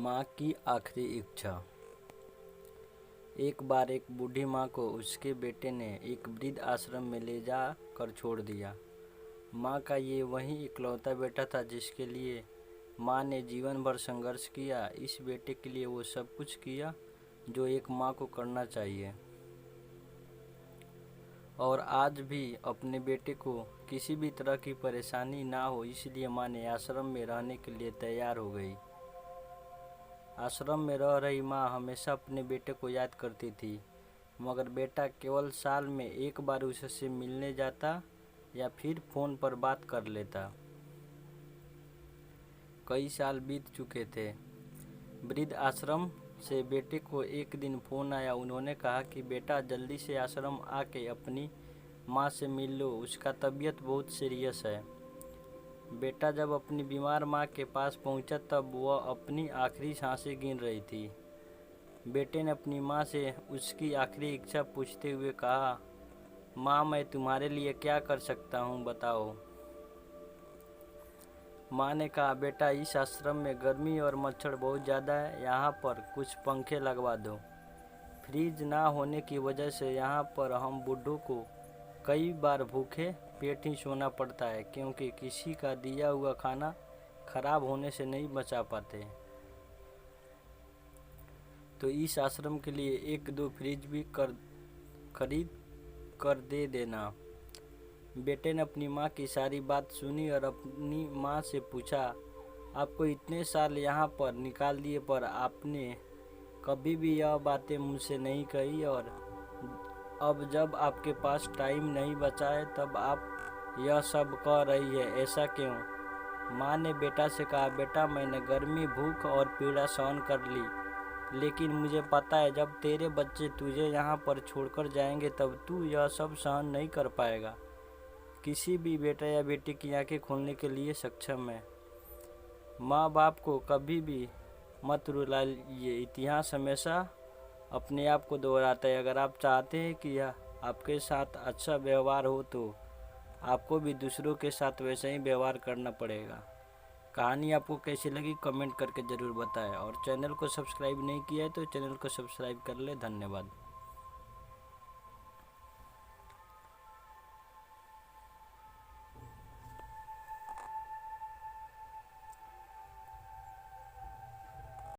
माँ की आखिरी इच्छा। एक बार एक बूढ़ी माँ को उसके बेटे ने एक वृद्ध आश्रम में ले जा कर छोड़ दिया। माँ का ये वही इकलौता बेटा था जिसके लिए माँ ने जीवन भर संघर्ष किया। इस बेटे के लिए वो सब कुछ किया जो एक माँ को करना चाहिए, और आज भी अपने बेटे को किसी भी तरह की परेशानी ना हो इसलिए माँ ने आश्रम में रहने के लिए तैयार हो गई। आश्रम में रह रही माँ हमेशा अपने बेटे को याद करती थी, मगर बेटा केवल साल में एक बार उससे मिलने जाता या फिर फ़ोन पर बात कर लेता। कई साल बीत चुके थे। वृद्ध आश्रम से बेटे को एक दिन फ़ोन आया। उन्होंने कहा कि बेटा जल्दी से आश्रम आके अपनी माँ से मिल लो, उसका तबीयत बहुत सीरियस है। बेटा जब अपनी बीमार माँ के पास पहुंचा तब वह अपनी आखिरी सांसें गिन रही थी। बेटे ने अपनी माँ से उसकी आखिरी इच्छा पूछते हुए कहा, माँ मैं तुम्हारे लिए क्या कर सकता हूँ बताओ। माँ ने कहा, बेटा इस आश्रम में गर्मी और मच्छर बहुत ज़्यादा है, यहाँ पर कुछ पंखे लगवा दो। फ्रिज ना होने की वजह से यहाँ पर हम बूढ़ों को कई बार भूखे पेट ही सोना पड़ता है, क्योंकि किसी का दिया हुआ खाना खराब होने से नहीं बचा पाते। तो इस आश्रम के लिए एक दो फ्रिज भी खरीद कर दे देना। बेटे ने अपनी माँ की सारी बात सुनी और अपनी माँ से पूछा, आपको इतने साल यहाँ पर निकाल दिए पर आपने कभी भी यह बातें मुझसे नहीं कही, और अब जब आपके पास टाइम नहीं बचा है तब आप यह सब कह रही है, ऐसा क्यों? माँ ने बेटा से कहा, बेटा मैंने गर्मी, भूख और पीड़ा सहन कर ली, लेकिन मुझे पता है जब तेरे बच्चे तुझे यहाँ पर छोड़कर जाएंगे तब तू यह सब सहन नहीं कर पाएगा। किसी भी बेटा या बेटी की आंखें खोलने के लिए सक्षम है। माँ बाप को कभी भी मत रुलाइए, इतिहास हमेशा अपने आप को दोहराता है। अगर आप चाहते हैं कि आपके साथ अच्छा व्यवहार हो तो आपको भी दूसरों के साथ वैसा ही व्यवहार करना पड़ेगा। कहानी आपको कैसी लगी कमेंट करके ज़रूर बताएं, और चैनल को सब्सक्राइब नहीं किया है तो चैनल को सब्सक्राइब कर ले। धन्यवाद।